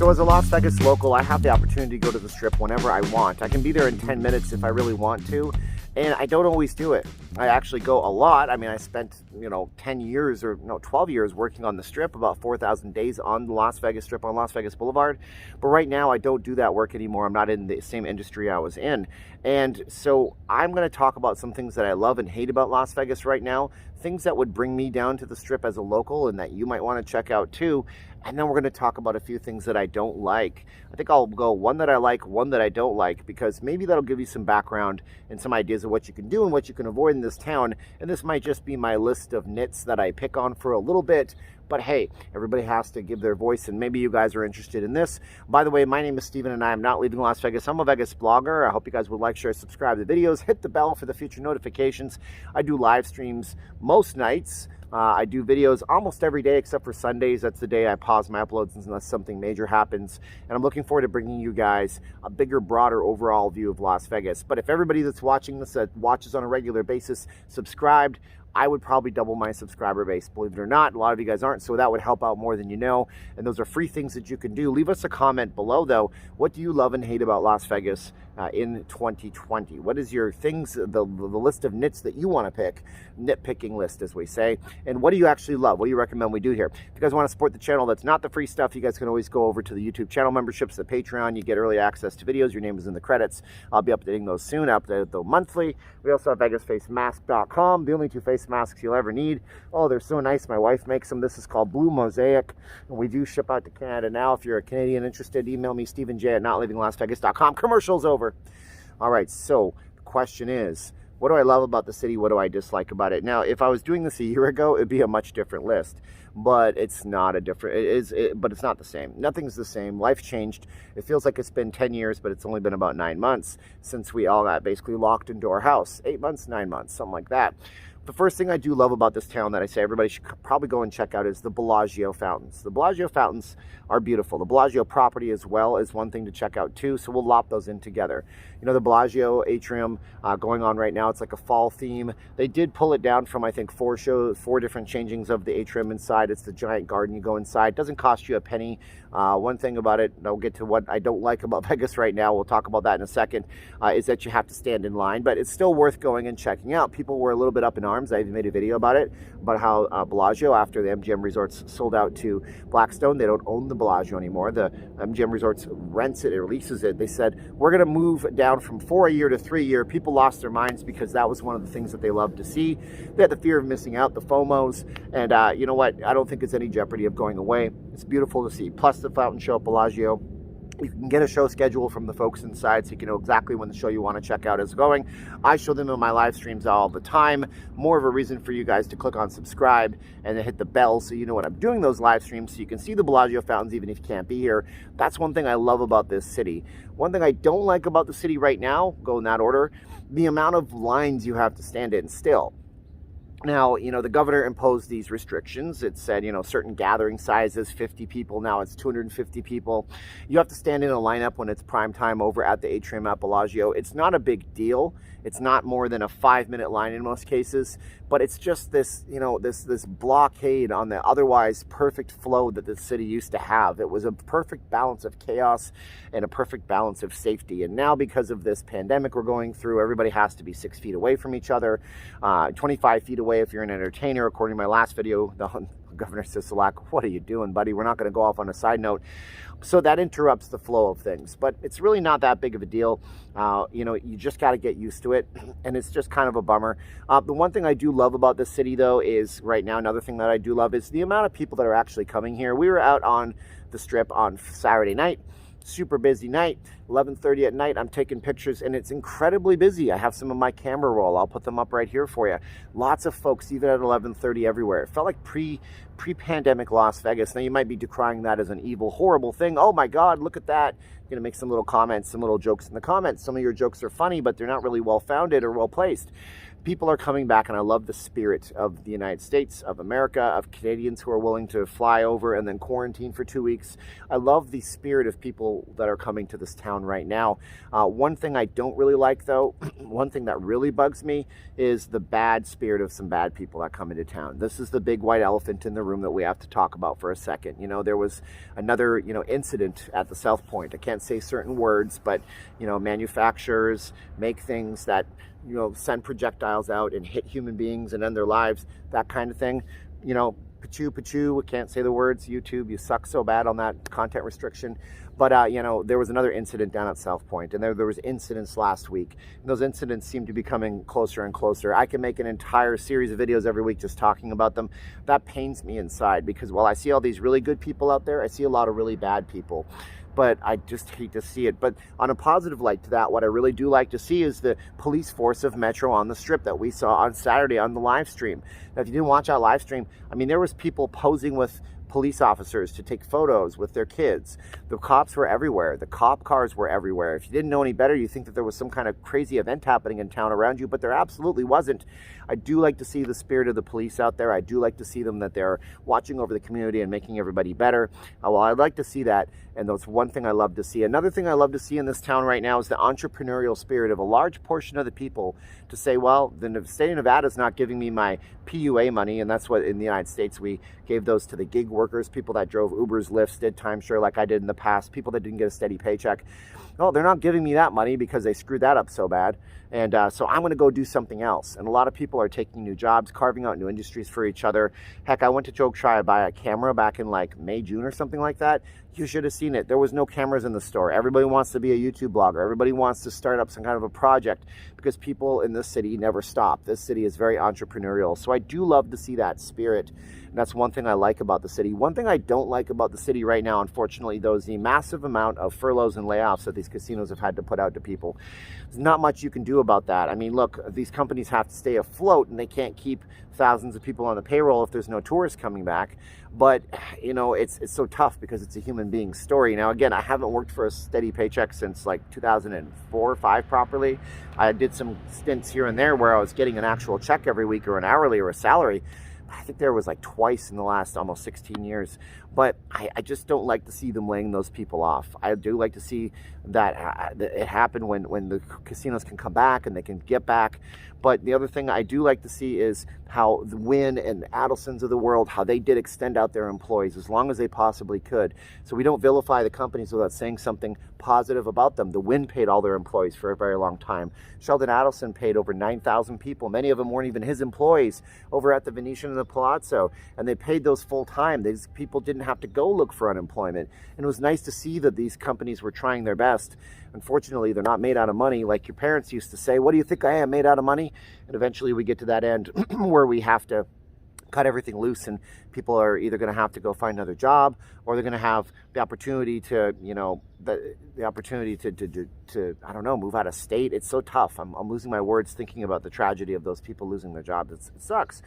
So as a Las Vegas local, I have the opportunity to go to the Strip whenever I want. I can be there in 10 minutes if I really want to, and I don't always do it. I actually go a lot. I mean, I spent, 10 years or 12 years working on the Strip, about 4,000 days on the Las Vegas Strip on Las Vegas Boulevard. But right now, I don't do that work anymore. I'm not in the same industry I was in. And so I'm going to talk about some things that I love and hate about Las Vegas right now, things that would bring me down to the Strip as a local and that you might want to check out too. And then we're going to talk about a few things that I don't like. I think I'll go one that I like, one that I don't like, because maybe that'll give you some background and some ideas of what you can do and what you can avoid in this town. And this might just be my list of nits that I pick on for a little bit. But hey, everybody has to give their voice, and maybe you guys are interested in this. By the way, my name is Steven, and I am not leaving Las Vegas. I'm a Vegas blogger. I hope you guys would like, share, subscribe to the videos. Hit the bell for the future notifications. I do live streams most nights. I do videos almost every day except for Sundays. That's the day I pause my uploads unless something major happens. And I'm looking forward to bringing you guys a bigger, broader overall view of Las Vegas. But if everybody that's watching this watches on a regular basis subscribed, I would probably double my subscriber base, believe it or not. A lot of you guys aren't, so that would help out more than you know. And those are free things that you can do. Leave us a comment below, though. What do you love and hate about Las Vegas in 2020? What is your things, the list of nits that you want to pick, nitpicking list, as we say, and what do you actually love? What do you recommend we do here? If you guys want to support the channel, that's not the free stuff, you guys can always go over to the YouTube channel memberships, the Patreon. You get early access to videos. Your name is in the credits. I'll be updating those soon, updated though monthly. We also have VegasFacemasks.com, the only two face masks you'll ever need. Oh, they're so nice. My wife makes them. This is called Blue Mosaic, and we do ship out to Canada now. If you're a Canadian interested, email me, stevenj at notleavinglasvegas.com. Commercial's over. All right, so the question is, what do I love about the city? What do I dislike about it? Now, if I was doing this a year ago, it'd be a much different list. But it's not a different, but it's not the same. Nothing's the same. Life changed. It feels like it's been 10 years, but it's only been about 9 months since we all got basically locked into our house. 8 months, 9 months, something like that. The first thing I do love about this town that I say everybody should probably go and check out is the Bellagio fountains. The Bellagio fountains are beautiful. The Bellagio property as well is one thing to check out too, so we'll lop those in together. You know, the Bellagio atrium going on right now, it's like a fall theme. They did pull it down from, I think, 4 different changings of the atrium inside. It's the giant garden. You go inside. It doesn't cost you a penny. One thing about it, and I'll get to what I don't like about Vegas right now, we'll talk about that in a second, is that you have to stand in line, but it's still worth going and checking out. People were a little bit up in arms. I even made a video about it, about how Bellagio, after the MGM Resorts sold out to Blackstone, they don't own the Bellagio anymore. The MGM Resorts rents it, it leases it. They said, we're going to move down from 4 a year to 3 a year. People lost their minds because that was one of the things that they loved to see. They had the fear of missing out, the FOMOs, and you know what? I don't think it's any jeopardy of going away. It's beautiful to see. Plus the fountain show at Bellagio. You can get a show schedule from the folks inside so you can know exactly when the show you want to check out is going. I show them in my live streams all the time. More of a reason for you guys to click on subscribe and then hit the bell so you know when I'm doing those live streams so you can see the Bellagio fountains even if you can't be here. That's one thing I love about this city. One thing I don't like about the city right now, go in that order, the amount of lines you have to stand in still. Now, you know, the governor imposed these restrictions. It said, certain gathering sizes, 50 people. Now it's 250 people. You have to stand in a lineup when it's prime time over at the atrium at Bellagio. It's not a big deal. It's not more than a 5-minute line in most cases, but it's just this, this blockade on the otherwise perfect flow that the city used to have. It was a perfect balance of chaos and a perfect balance of safety. And now because of this pandemic we're going through, everybody has to be 6 feet away from each other, 25 feet away if you're an entertainer. According to my last video, the Governor Sisolak, what are you doing, buddy? We're not going to go off on a side note. So that interrupts the flow of things, but it's really not that big of a deal. You just got to get used to it, and it's just kind of a bummer. The one thing I do love about this city, though, is right now, another thing that I do love is the amount of people that are actually coming here. We were out on the Strip on Saturday night. Super busy night, 11:30 at night. I'm taking pictures and it's incredibly busy. I have some of my camera roll. I'll put them up right here for you. Lots of folks, even at 11:30 everywhere. It felt like pre-pandemic Las Vegas. Now you might be decrying that as an evil, horrible thing. Oh my God, look at that. I'm going to make some little comments, some little jokes in the comments. Some of your jokes are funny, but they're not really well-founded or well-placed. people are coming back, and I love the spirit of the United States, of America, of Canadians who are willing to fly over and then quarantine for 2 weeks. I love the spirit of people that are coming to this town right now. One thing I don't really like, though, one thing that really bugs me is the bad spirit of some bad people that come into town. This is the big white elephant in the room that we have to talk about for a second. You know, there was another, incident at the South Point. I can't say certain words, but, manufacturers make things that, send projectiles out and hit human beings and end their lives, that kind of thing. Pachu, can't say the words. YouTube, you suck so bad on that content restriction. But, there was another incident down at South Point, and there was incidents last week. And those incidents seem to be coming closer and closer. I can make an entire series of videos every week just talking about them. That pains me inside, because while I see all these really good people out there, I see a lot of really bad people. But I just hate to see it. But on a positive light to that, what I really do like to see is the police force of Metro on the Strip that we saw on Saturday on the live stream. Now, if you didn't watch our live stream, there was people posing with police officers to take photos with their kids. The cops were everywhere. The cop cars were everywhere. If you didn't know any better, you think that there was some kind of crazy event happening in town around you, but there absolutely wasn't. I do like to see the spirit of the police out there. I do like to see them that they're watching over the community and making everybody better. Well, I'd like to see that, and that's one thing I love to see. Another thing I love to see in this town right now is the entrepreneurial spirit of a large portion of the people to say, well, the state of Nevada is not giving me my PUA money, and that's what in the United States we gave those to the gig workers, people that drove Ubers, Lyfts, did timeshare like I did in the past, people that didn't get a steady paycheck. Well, they're not giving me that money because they screwed that up so bad. And so I'm going to go do something else. And a lot of people are taking new jobs, carving out new industries for each other. Heck, I went to Joke Try to buy a camera back in like May, June or something like that. You should have seen it. There was no cameras in the store. Everybody wants to be a YouTube blogger. Everybody wants to start up some kind of a project because people in this city never stop. This city is very entrepreneurial. So I do love to see that spirit. And that's one thing I like about the city. One thing I don't like about the city right now, unfortunately, though, is the massive amount of furloughs and layoffs that these casinos have had to put out to people. There's not much you can do about that. Look, these companies have to stay afloat, and they can't keep thousands of people on the payroll if there's no tourists coming back. But, it's so tough because it's a human being story. Now, again, I haven't worked for a steady paycheck since like 2004 or 5 properly. I did some stints here and there where I was getting an actual check every week or an hourly or a salary. I think there was like twice in the last almost 16 years. But I just don't like to see them laying those people off. I do like to see that it happen when the casinos can come back and they can get back. But the other thing I do like to see is how the Wynn and the Adelsons of the world, how they did extend out their employees as long as they possibly could. So we don't vilify the companies without saying something positive about them. The Wynn paid all their employees for a very long time. Sheldon Adelson paid over 9,000 people. Many of them weren't even his employees over at the Venetian and the Palazzo. And they paid those full time. These people didn't have to go look for unemployment. And it was nice to see that these companies were trying their best. Unfortunately, they're not made out of money. Like your parents used to say, what do you think I am, made out of money? And eventually we get to that end where we have to cut everything loose, and people are either going to have to go find another job, or they're going to have the opportunity to, the opportunity to I don't know, move out of state. It's so tough. I'm losing my words thinking about the tragedy of those people losing their jobs. It sucks.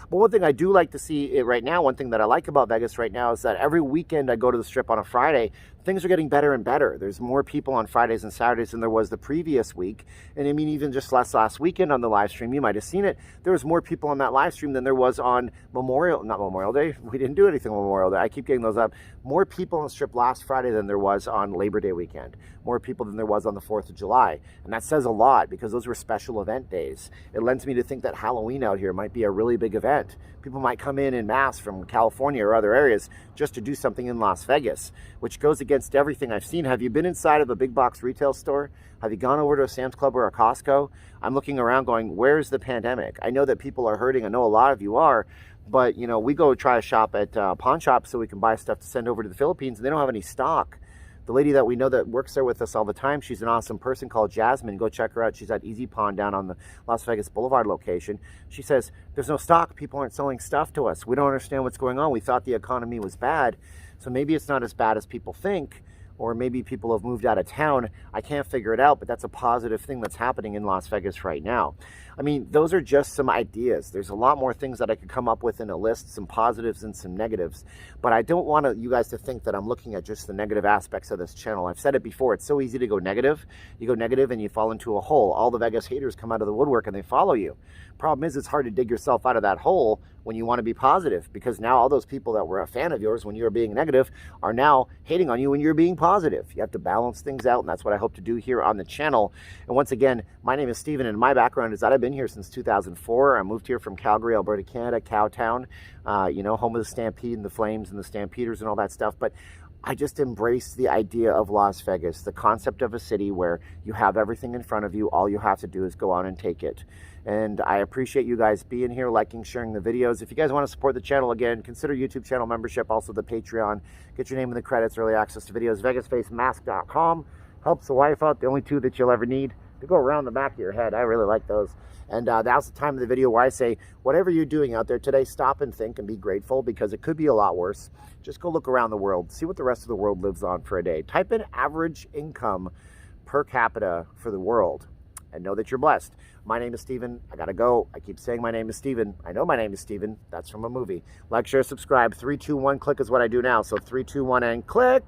But one thing I do like to see right now, one thing that I like about Vegas right now is that every weekend I go to the Strip on a Friday, things are getting better and better. There's more people on Fridays and Saturdays than there was the previous week. And even just last weekend on the live stream, you might have seen it. There was more people on that live stream than there was on not Memorial Day. We didn't do anything on Memorial Day. I keep getting those up. More people on the Strip last Friday than there was on Labor Day weekend. More people than there was on the 4th of July. And that says a lot because those were special event days. It lends me to think that Halloween out here might be a really big event. People might come in mass from California or other areas just to do something in Las Vegas, which goes against everything I've seen. Have you been inside of a big box retail store? Have you gone over to a Sam's Club or a Costco? I'm looking around going, where's the pandemic? I know that people are hurting. I know a lot of you are. But, we go try to shop at pawn shops so we can buy stuff to send over to the Philippines, and they don't have any stock. The lady that we know that works there with us all the time, she's an awesome person called Jasmine. Go check her out. She's at Easy Pawn down on the Las Vegas Boulevard location. She says, there's no stock. People aren't selling stuff to us. We don't understand what's going on. We thought the economy was bad. So maybe it's not as bad as people think. or maybe people have moved out of town. I can't figure it out, but that's a positive thing that's happening in Las Vegas right now. I mean, those are just some ideas. There's a lot more things that I could come up with in a list, some positives and some negatives. But I don't want you guys to think that I'm looking at just the negative aspects of this channel. I've said it before, it's so easy to go negative. You go negative and you fall into a hole. All the Vegas haters come out of the woodwork and they follow you. Problem is, it's hard to dig yourself out of that hole when you want to be positive, because now all those people that were a fan of yours when you were being negative are now hating on you when you're being positive. You have to balance things out, and that's what I hope to do here on the channel. And once again, my name is Steven, and my background is that I've been here since 2004. I moved here from Calgary, Alberta, Canada, Cowtown, home of the Stampede and the Flames and the Stampeders and all that stuff. But I just embraced the idea of Las Vegas, the concept of a city where you have everything in front of you. All you have to do is go out and take it. And I appreciate you guys being here, liking, sharing the videos. If you guys want to support the channel, again, consider YouTube channel membership, also the Patreon. Get your name in the credits, early access to videos. VegasFacemasks.com helps the wife out, the only two that you'll ever need to go around the back of your head. I really like those. And that's the time of the video where I say, whatever you're doing out there today, stop and think and be grateful, because it could be a lot worse. Just go look around the world, see what the rest of the world lives on for a day. Type in average income per capita for the world and know that you're blessed. My name is Steven. I gotta go. I keep saying my name is Steven. I know my name is Steven. That's from a movie. Like, share, subscribe. 3, 2, 1, click is what I do now. So 3, 2, 1, and click.